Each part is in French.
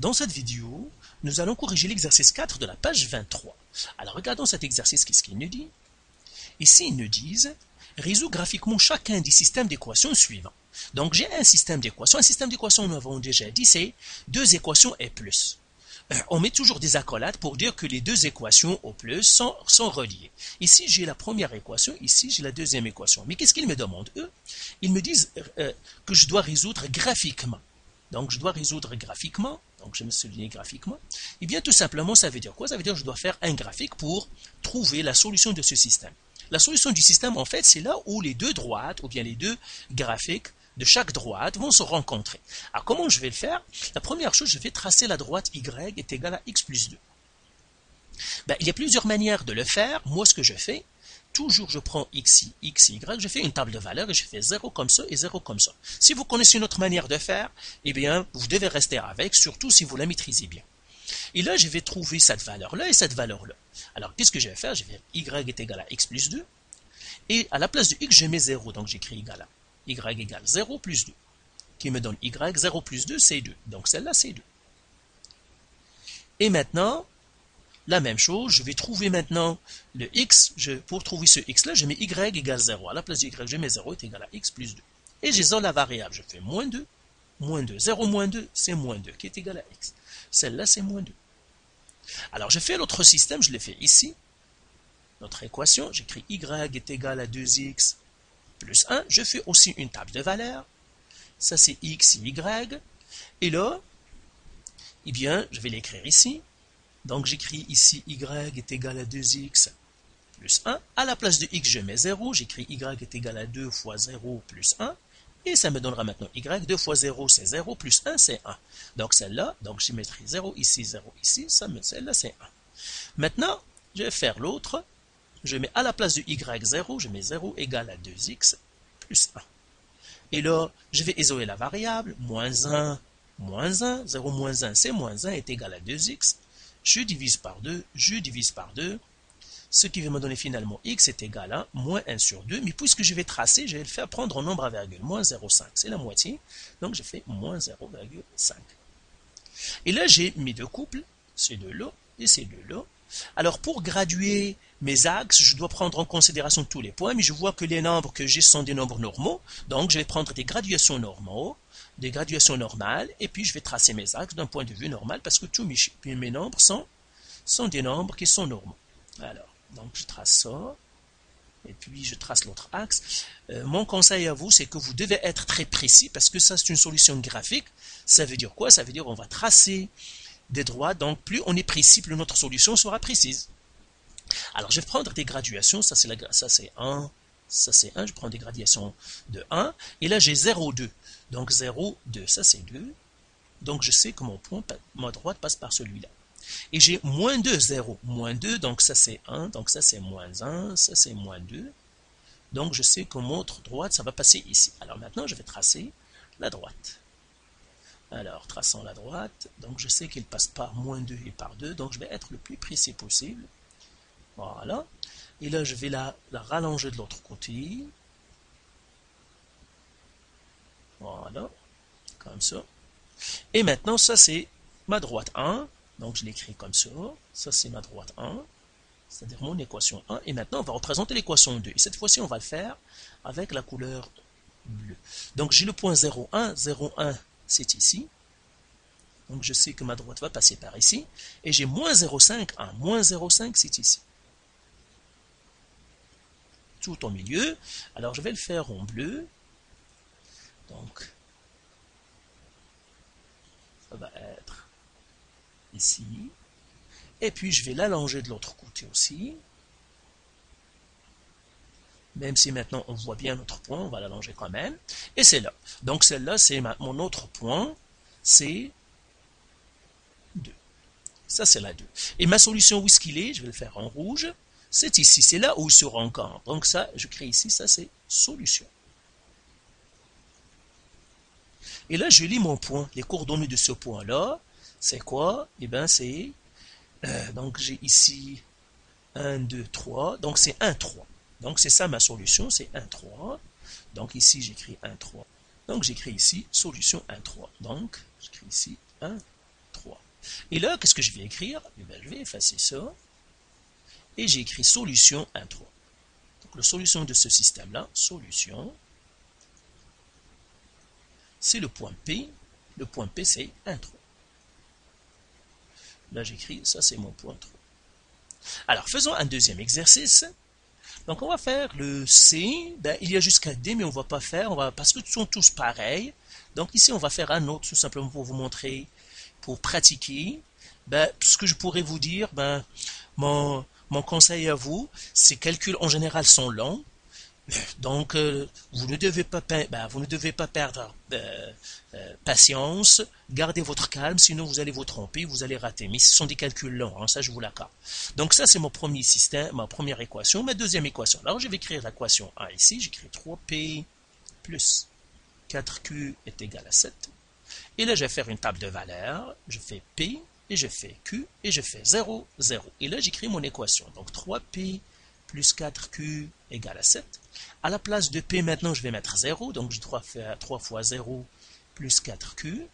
Dans cette vidéo, nous allons corriger l'exercice 4 de la page 23. Alors regardons cet exercice, qu'est-ce qu'il nous dit? Ici, ils nous disent, résous graphiquement chacun des systèmes d'équations suivants. Donc j'ai un système d'équations. Un système d'équations, nous avons déjà dit, c'est deux équations et plus. On met toujours des accolades pour dire que les deux équations au plus sont reliées. Ici, j'ai la première équation, ici, j'ai la deuxième équation. Mais qu'est-ce qu'ils me demandent, eux? Ils me disent que je dois résoudre graphiquement. Donc, je dois résoudre graphiquement. Donc, je vais me souligner graphiquement. Eh bien, tout simplement, ça veut dire quoi? Ça veut dire que je dois faire un graphique pour trouver la solution de ce système. La solution du système, en fait, c'est là où les deux droites, ou bien les deux graphiques de chaque droite vont se rencontrer. Alors, comment je vais le faire? La première chose, je vais tracer la droite y est égale à x plus 2. Il y a plusieurs manières de le faire. Moi, ce que je fais, toujours je prends x, y, je fais une table de valeurs et je fais 0 comme ça et 0 comme ça. Si vous connaissez une autre manière de faire, eh bien, vous devez rester avec, surtout si vous la maîtrisez bien. Et là, je vais trouver cette valeur-là et cette valeur-là. Alors, qu'est-ce que je vais faire? Je vais y est égal à x plus 2. Et à la place de x, je mets 0. Donc, j'écris égal à y égale 0 plus 2. Qui me donne y, 0 plus 2, c'est 2. Donc, celle-là, c'est 2. Et maintenant, la même chose, je vais trouver maintenant le x. Pour trouver ce x-là, je mets y égale 0. À la place de y, je mets 0 est égal à x plus 2. Et j'isole la variable. Je fais moins 2, moins 2. 0 moins 2, c'est moins 2, qui est égal à x. Celle-là, c'est moins 2. Alors, je fais l'autre système, je le fais ici. Notre équation, j'écris y est égal à 2x plus 1. Je fais aussi une table de valeurs. Ça, c'est x, y. Et là, eh bien, je vais l'écrire ici. Donc, j'écris ici y est égal à 2x plus 1. À la place de x, je mets 0. J'écris y est égal à 2 fois 0 plus 1. Et ça me donnera maintenant y. 2 fois 0, c'est 0. Plus 1, c'est 1. Donc, celle-là, donc je mettrai 0 ici, celle-là, c'est 1. Maintenant, je vais faire l'autre. Je mets à la place de y 0, je mets 0 égale à 2x plus 1. Et là, je vais isoler la variable. Moins 1, 0 moins 1, c'est moins 1 est égal à 2x. Je divise par 2, ce qui va me donner finalement x est égal à moins 1 sur 2, mais puisque je vais tracer, je vais le faire prendre en nombre à virgule, moins 0,5, c'est la moitié, donc je fais moins 0,5. Et là, j'ai mes deux couples, ces deux-là et ces deux-là. Alors, pour graduer mes axes, je dois prendre en considération tous les points, mais je vois que les nombres que j'ai sont des nombres normaux, donc je vais prendre des graduations normales, et puis je vais tracer mes axes d'un point de vue normal, parce que tous mes nombres sont des nombres qui sont normaux. Alors, donc je trace ça, et puis je trace l'autre axe. Mon conseil à vous, c'est que vous devez être très précis, parce que ça c'est une solution graphique. Ça veut dire quoi? Ça veut dire qu'on va tracer des droites, donc plus on est précis, plus notre solution sera précise. Alors je vais prendre des graduations, ça c'est 1, ça c'est 1, je prends des graduations de 1, et là j'ai 0, 2. Donc 0, 2, ça c'est 2. Donc je sais que ma droite passe par celui-là. Et j'ai moins 2, 0, moins 2, donc ça c'est 1, donc ça c'est moins 1, ça c'est moins 2. Donc je sais que mon autre droite, ça va passer ici. Alors maintenant je vais tracer la droite. Alors traçons la droite, donc je sais qu'il passe par moins 2 et par 2, donc je vais être le plus précis possible. Voilà. Et là je vais la rallonger de l'autre côté. Voilà, comme ça. Et maintenant, ça c'est ma droite 1. Donc je l'écris comme ça. Ça c'est ma droite 1. C'est-à-dire mon équation 1. Et maintenant, on va représenter l'équation 2. Et cette fois-ci, on va le faire avec la couleur bleue. Donc j'ai le point 0,1. 0,1, c'est ici. Donc je sais que ma droite va passer par ici. Et j'ai moins 0,5. 1. Moins 0,5, c'est ici. Tout au milieu. Alors je vais le faire en bleu. Donc, ça va être ici. Et puis, je vais l'allonger de l'autre côté aussi. Même si maintenant, on voit bien notre point, on va l'allonger quand même. Et c'est là. Donc, celle-là, c'est mon autre point. C'est 2. Ça, c'est la 2. Et ma solution, où est-ce qu'il est? Je vais le faire en rouge. C'est ici. C'est là où il se rencontre. Donc, ça, je crée ici. Ça, c'est solution. Et là, je lis mon point. Les coordonnées de ce point-là, c'est quoi? Eh bien, c'est... donc, j'ai ici 1, 2, 3. Donc, c'est 1, 3. Donc, c'est ça ma solution, c'est 1, 3. Donc, ici, j'écris 1, 3. Donc, j'écris ici solution 1, 3. Donc, j'écris ici 1, 3. Et là, qu'est-ce que je vais écrire? Eh bien, je vais effacer ça. Et j'ai écrit solution 1, 3. Donc, la solution de ce système-là, solution, c'est le point P. Le point P, c'est 1, 3. Là, j'écris, ça, c'est mon point 3. Alors, faisons un deuxième exercice. Donc, on va faire le C. Ben, il y a jusqu'à D, mais on ne va pas faire, parce que ils sont tous pareils. Donc, ici, on va faire un autre, tout simplement pour vous montrer, pour pratiquer. Ben, ce que je pourrais vous dire, ben, mon conseil à vous, ces calculs en général sont longs. Donc, vous ne devez pas perdre patience, gardez votre calme, sinon vous allez vous tromper, vous allez rater. Mais ce sont des calculs longs, hein, ça je vous l'accorde. Donc ça c'est mon premier système, ma première équation, ma deuxième équation. Alors je vais écrire l'équation A ici, j'écris 3P plus 4Q est égal à 7. Et là je vais faire une table de valeurs, je fais P, et je fais Q, et je fais 0, 0. Et là j'écris mon équation, donc 3P plus 4Q égale à 7. À la place de P, maintenant, je vais mettre 0. Donc, 3 fois 0 plus 4Q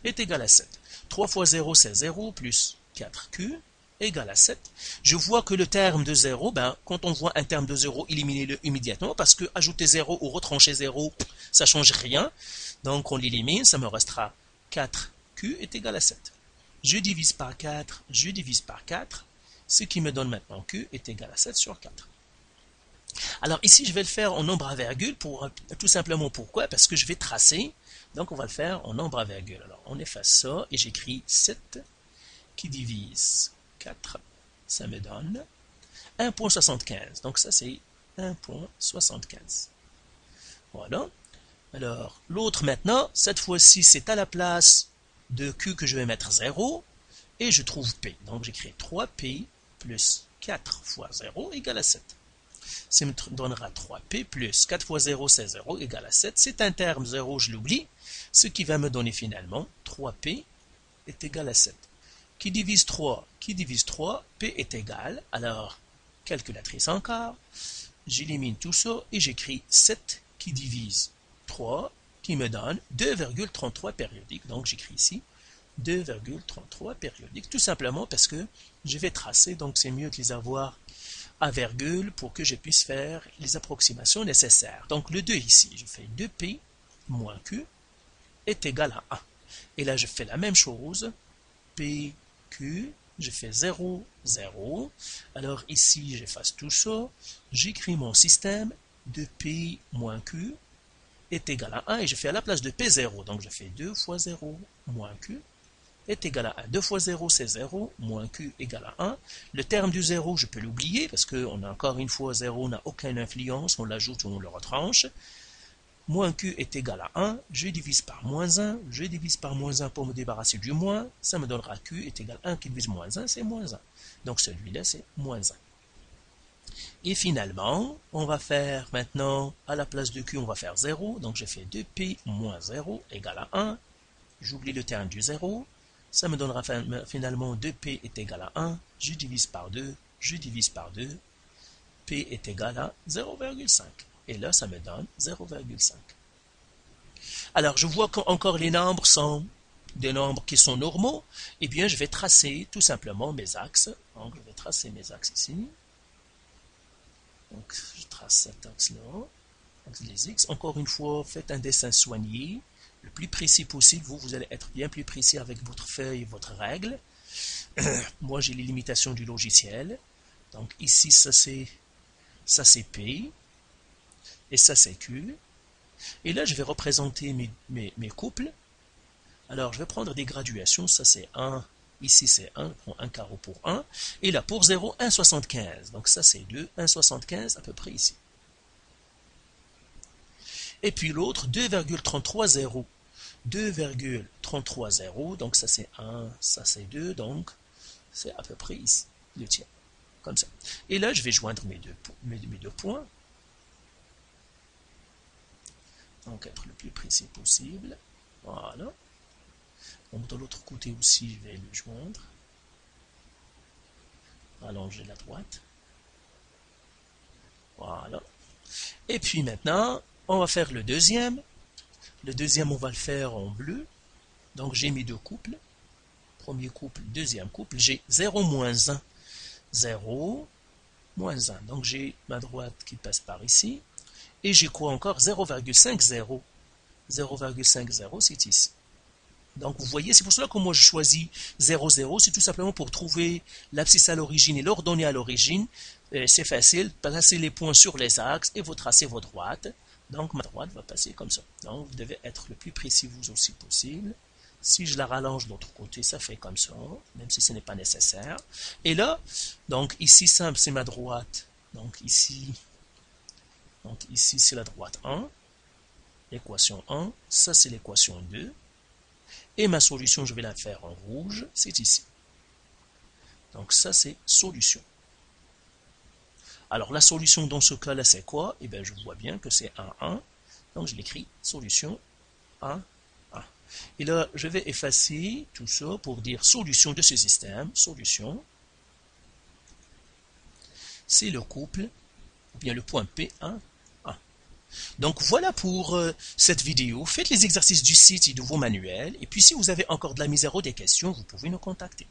est égal à 7. 3 fois 0, c'est 0 plus 4Q égale à 7. Je vois que le terme de 0, ben, quand on voit un terme de 0, éliminez-le immédiatement parce que ajouter 0 ou retrancher 0, ça ne change rien. Donc, on l'élimine, ça me restera 4Q est égal à 7. Je divise par 4, je divise par 4. Ce qui me donne maintenant Q est égal à 7 sur 4. Alors ici, je vais le faire en nombre à virgule, tout simplement pourquoi? Parce que je vais tracer, donc on va le faire en nombre à virgule. Alors on efface ça et j'écris 7 qui divise 4, ça me donne 1.75. Donc ça c'est 1.75. Voilà. Alors l'autre maintenant, cette fois-ci c'est à la place de Q que je vais mettre 0 et je trouve P. Donc j'écris 3P plus 4 fois 0 égale à 7. Ça me donnera 3P plus 4 fois 0, c'est 0 égale à 7. C'est un terme 0, je l'oublie. Ce qui va me donner finalement 3P est égal à 7. Qui divise 3? Qui divise 3? P est égal. Alors, calculatrice encore. J'élimine tout ça et j'écris 7 qui divise 3 qui me donne 2,33 périodiques. Donc j'écris ici 2,33 périodiques, tout simplement parce que je vais tracer, donc c'est mieux de les avoir à virgule pour que je puisse faire les approximations nécessaires. Donc le 2 ici, je fais 2P moins Q est égal à 1. Et là je fais la même chose, PQ, je fais 0, 0. Alors ici j'efface tout ça, j'écris mon système, 2P moins Q est égal à 1 et je fais à la place de P0, donc je fais 2 fois 0 moins Q est égal à 1. 2 fois 0, c'est 0, moins Q égale à 1. Le terme du 0, je peux l'oublier, parce qu'on a encore une fois 0 n'a aucune influence, on l'ajoute ou on le retranche. Moins Q est égal à 1, je divise par moins 1, je divise par moins 1 pour me débarrasser du moins, ça me donnera Q est égal à 1 qui divise moins 1, c'est moins 1. Donc celui-là, c'est moins 1. Et finalement, on va faire maintenant, à la place de Q, on va faire 0, donc je fais 2P moins 0 égale à 1, j'oublie le terme du 0, ça me donnera finalement 2P est égal à 1, je divise par 2, je divise par 2, P est égal à 0,5. Et là, ça me donne 0,5. Alors, je vois qu'encore les nombres sont des nombres qui sont normaux. Eh bien, je vais tracer tout simplement mes axes. Donc, je vais tracer mes axes ici. Donc, je trace cet axe-là, les X. Encore une fois, faites un dessin soigné, le plus précis possible. Vous allez être bien plus précis avec votre feuille et votre règle. Moi, j'ai les limitations du logiciel. Donc, ici, ça c'est P. Et ça, c'est Q. Et là, je vais représenter mes couples. Alors, je vais prendre des graduations. Ça, c'est 1. Ici, c'est 1. Je prends un carreau pour 1. Et là, pour 0, 1,75. Donc, ça, c'est 2. 1,75 à peu près ici. Et puis l'autre, 2,330. 2,330. Donc, ça, c'est 1. Ça, c'est 2. Donc, c'est à peu près ici. Le tiers. Comme ça. Et là, je vais joindre mes deux points. Donc, être le plus précis possible. Voilà. Donc, de l'autre côté aussi, je vais le joindre. Allonger la droite. Voilà. Et puis maintenant, on va faire le deuxième. Le deuxième, on va le faire en bleu. Donc, j'ai mis deux couples. premier couple, deuxième couple, j'ai 0, moins 1. 0, moins 1. Donc j'ai ma droite qui passe par ici. Et j'ai quoi encore? 0,50. 0,50, c'est ici. Donc vous voyez, c'est pour cela que moi je choisis 0, 0. C'est tout simplement pour trouver l'abscisse à l'origine et l'ordonnée à l'origine. C'est facile, placez les points sur les axes et vous tracez vos droites. Donc ma droite va passer comme ça. Donc vous devez être le plus précis vous aussi possible. Si je la rallonge de l'autre côté, ça fait comme ça, même si ce n'est pas nécessaire. Et là, donc ici, c'est ma droite. Donc ici c'est la droite 1, l'équation 1, ça c'est l'équation 2. Et ma solution, je vais la faire en rouge, c'est ici. Donc ça c'est solution. Alors la solution dans ce cas-là, c'est quoi? Eh bien, je vois bien que c'est 1, 1. Donc je l'écris solution 1, 1. Et là, je vais effacer tout ça pour dire solution de ce système. Solution, c'est le couple, ou bien le point P1, 1. Donc voilà pour cette vidéo. Faites les exercices du site et de vos manuels. Et puis si vous avez encore de la misère ou des questions, vous pouvez nous contacter.